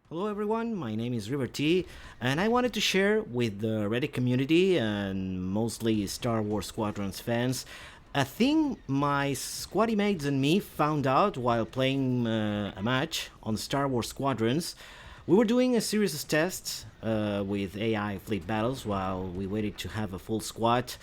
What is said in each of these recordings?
Hello everyone, my name is River T, and I wanted to share with the Reddit community and mostly Star Wars Squadrons fans a thing my squaddy mates and me found out while playing a match on Star Wars Squadrons. We were doing a series of tests with AI fleet battles while we waited to have a full squad,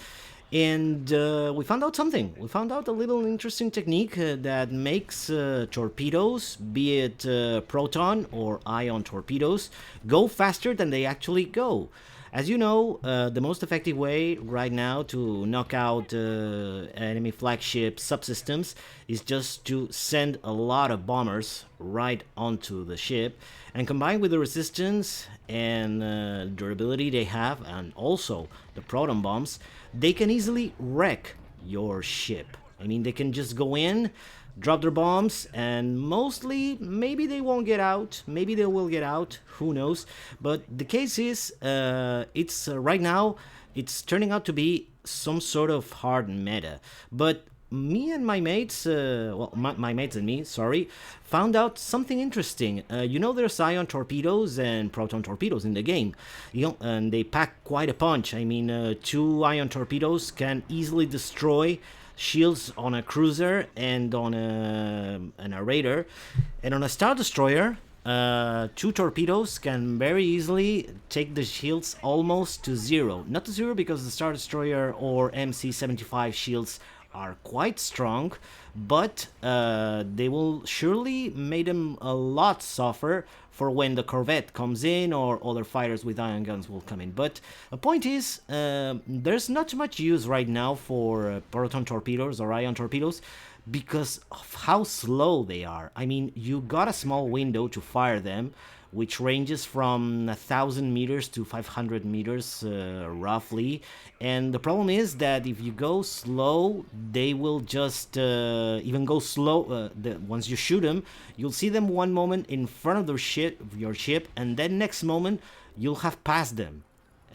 and we found out something. We found out a little interesting technique that makes torpedoes, be it proton or ion torpedoes, go faster than they actually go. As you know, the most effective way right now to knock out enemy flagship subsystems is just to send a lot of bombers right onto the ship, and combined with the resistance and durability they have, and also the proton bombs, they can easily wreck your ship. I mean, they can just go in, drop their bombs, and mostly, maybe they won't get out, maybe they will get out, who knows. But the case is, it's right now, it's turning out to be some sort of hard meta. But me and my mates, my mates and me, sorry, found out something interesting. There's ion torpedoes and proton torpedoes in the game, and they pack quite a punch. I mean, two ion torpedoes can easily destroy shields on a cruiser and on a raider, and on a star destroyer. Two torpedoes can very easily take the shields almost to zero. Not to zero because the Star Destroyer or MC-75 shields are quite strong, but they will surely make them a lot suffer for when the Corvette comes in or other fighters with ion guns will come in. But the point is, there's not much use right now for proton torpedoes or ion torpedoes because of how slow they are. I mean, you got a small window to fire them, which ranges from 1,000 meters to 500 meters roughly. And the problem is that if you go slow, they will just even go slow. Once you shoot them, you'll see them one moment in front of your ship, and then next moment you'll have passed them.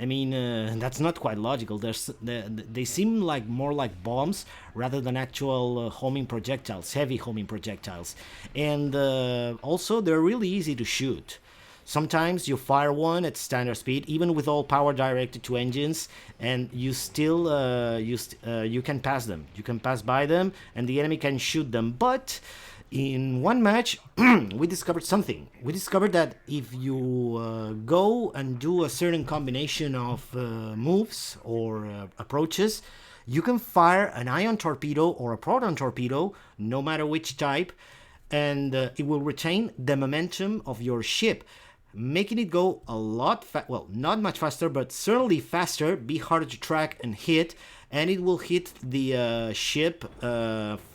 I mean, that's not quite logical. They seem like more like bombs rather than actual homing projectiles, heavy homing projectiles. And also, they're really easy to shoot. Sometimes you fire one at standard speed, even with all power directed to engines, and you still you can pass them. You can pass by them, and the enemy can shoot them. But in one match, we discovered something. We discovered that if you go and do a certain combination of moves or approaches, you can fire an ion torpedo or a proton torpedo, no matter which type, and it will retain the momentum of your ship, making it go a lot not much faster, but certainly faster, be harder to track and hit, and it will hit the ship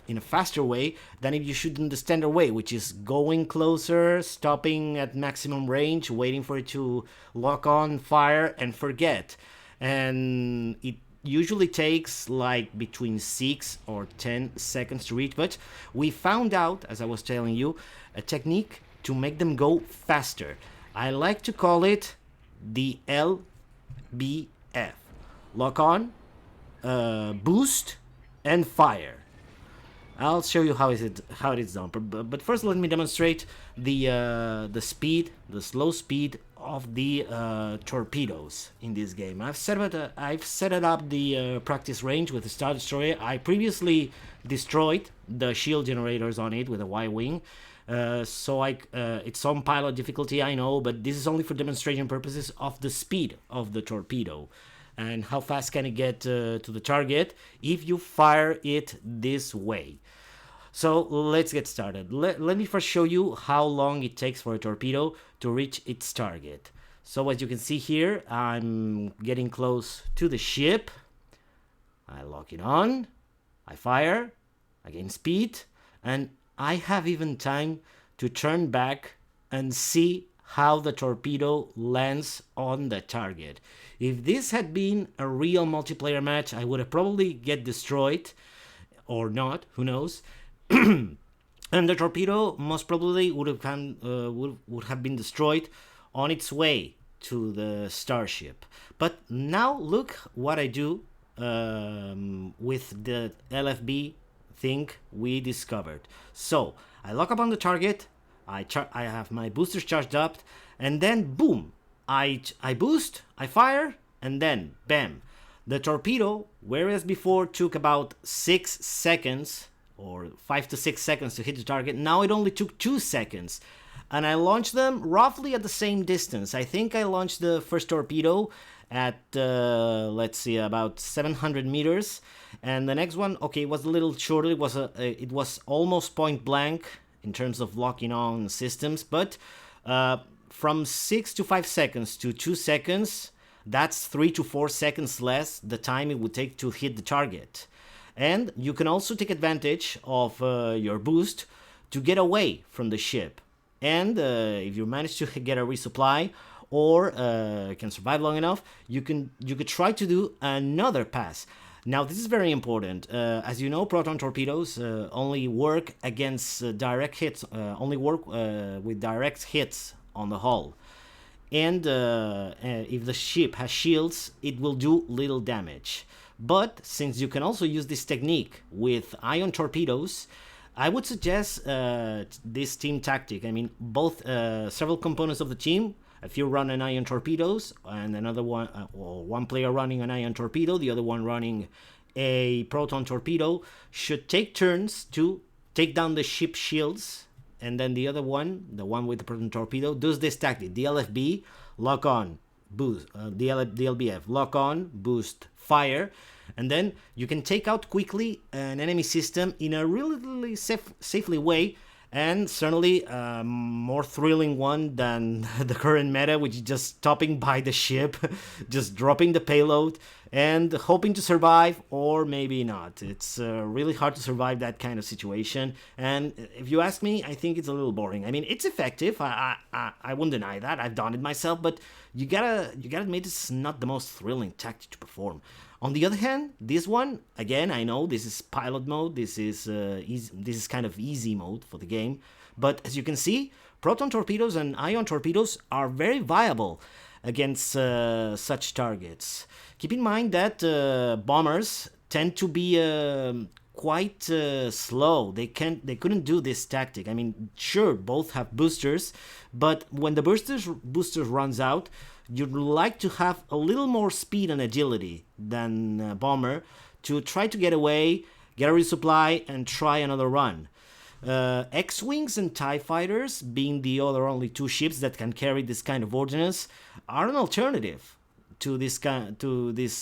in a faster way than if you shoot in the standard way, which is going closer, stopping at maximum range, waiting for it to lock on, fire, and forget. And it usually takes like between 6 or 10 seconds to reach, but we found out, as I was telling you, a technique to make them go faster. I like to call it the LBF. Lock on, boost, and fire. I'll show you how it is done. But first, let me demonstrate the speed, the slow speed of the torpedoes in this game. I've set it up the practice range with the Star Destroyer. I previously destroyed the shield generators on it with a Y-wing. It's on pilot difficulty, I know, but this is only for demonstration purposes of the speed of the torpedo and how fast can it get to the target if you fire it this way. So let's get started. Let me first show you how long it takes for a torpedo to reach its target. So as you can see here, I'm getting close to the ship. I lock it on, I fire, I gain speed, and I have even time to turn back and see how the torpedo lands on the target. If this had been a real multiplayer match, I would have probably get destroyed, or not, who knows. And the torpedo most probably would have been destroyed on its way to the starship. But now look what I do with the LFB thing we discovered. So I lock up on the target, I have my boosters charged up, and then boom, I boost, I fire, and then bam, the torpedo, whereas before took about 6 seconds or 5 to 6 seconds to hit the target, now it only took 2 seconds. And I launched them roughly at the same distance. I think I launched the first torpedo at, let's see, about 700 meters. And the next one, okay, it was a little shorter. It was almost point blank in terms of locking on systems. But from 6 to 5 seconds to 2 seconds, that's 3 to 4 seconds less the time it would take to hit the target. And you can also take advantage of your boost to get away from the ship. And if you manage to get a resupply or can survive long enough, you could try to do another pass. Now this is very important. As you know, proton torpedoes only work against direct hits. Only work with direct hits on the hull. And if the ship has shields, it will do little damage. But since you can also use this technique with ion torpedoes, I would suggest this team tactic. I mean, both several components of the team. If you run an ion torpedoes and another one, or one player running an ion torpedo, the other one running a proton torpedo, should take turns to take down the ship shields, and then the other one, the one with the proton torpedo, does this tactic: the LFB, lock on, boost, the LBF, lock on, boost, fire. And then you can take out quickly an enemy system in a really safely way, and certainly a more thrilling one than the current meta, which is just stopping by the ship, just dropping the payload and hoping to survive, or maybe not. It's really hard to survive that kind of situation, and if you ask me, I think it's a little boring. I mean, it's effective, I won't deny that, I've done it myself, but you gotta admit it's not the most thrilling tactic to perform. On the other hand, this one, again, I know this is pilot mode, this is kind of easy mode for the game, but as you can see, proton torpedoes and ion torpedoes are very viable against such targets. Keep in mind that bombers tend to be quite slow. They couldn't do this tactic. I mean, sure, both have boosters, but when the boosters runs out, you'd like to have a little more speed and agility than a bomber to try to get away, get a resupply, and try another run. X-Wings and TIE Fighters, being the other only two ships that can carry this kind of ordnance, are an alternative to this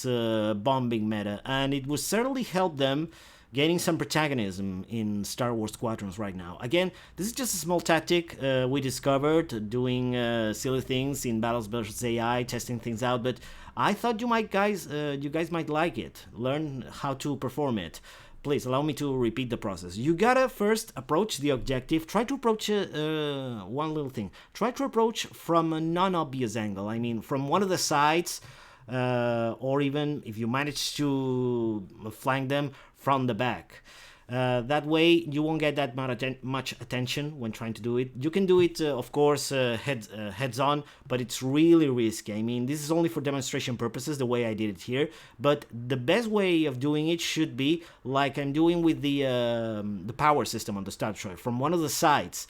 bombing meta, and it would certainly help them gaining some protagonism in Star Wars Squadrons right now. Again, this is just a small tactic we discovered doing silly things in Battles vs AI, testing things out, but I thought you guys might like it, learn how to perform it. Please allow me to repeat the process. You gotta first approach the objective. Try to approach one little thing. Try to approach from a non-obvious angle. I mean, from one of the sides, or even if you manage to flank them from the back. That way you won't get that much attention when trying to do it. You can do it, of course, heads on, but it's really risky. I mean, this is only for demonstration purposes, the way I did it here. But the best way of doing it should be like I'm doing with the power system on the Star Destroyer, from one of the sides.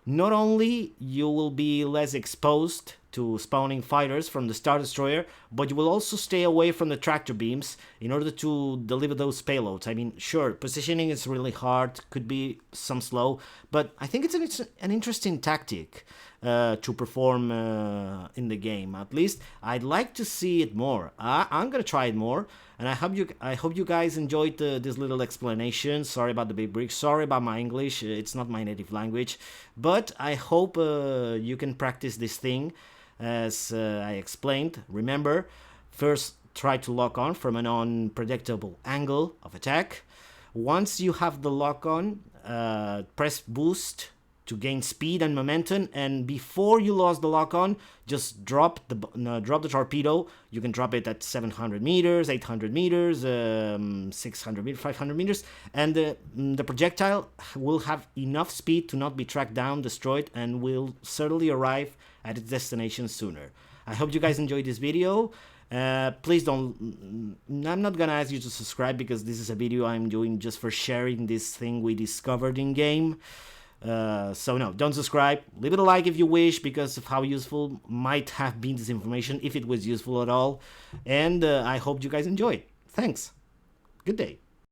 Not only you will be less exposed to spawning fighters from the Star Destroyer, but you will also stay away from the tractor beams in order to deliver those payloads. I mean, sure, positioning is really hard, could be some slow, but I think it's an interesting tactic to perform in the game. At least I'd like to see it more. I'm gonna try it more, and I hope you guys enjoyed this little explanation. Sorry about the big bricks, sorry about my English, it's not my native language, but I hope you can practice this thing as I explained. Remember, first try to lock on from an unpredictable angle of attack. Once you have the lock on, press boost to gain speed and momentum, and before you lose the lock on, just drop the torpedo. You can drop it at 700 meters, 800 meters, 600 meters, 500 meters, and the projectile will have enough speed to not be tracked down, destroyed, and will certainly arrive at its destination sooner. I hope you guys enjoyed this video. Please don't, I'm not gonna ask you to subscribe because this is a video I'm doing just for sharing this thing we discovered in game. So no, don't subscribe. Leave it a like if you wish, because of how useful might have been this information, if it was useful at all. And I hope you guys enjoyed. Thanks. Good day.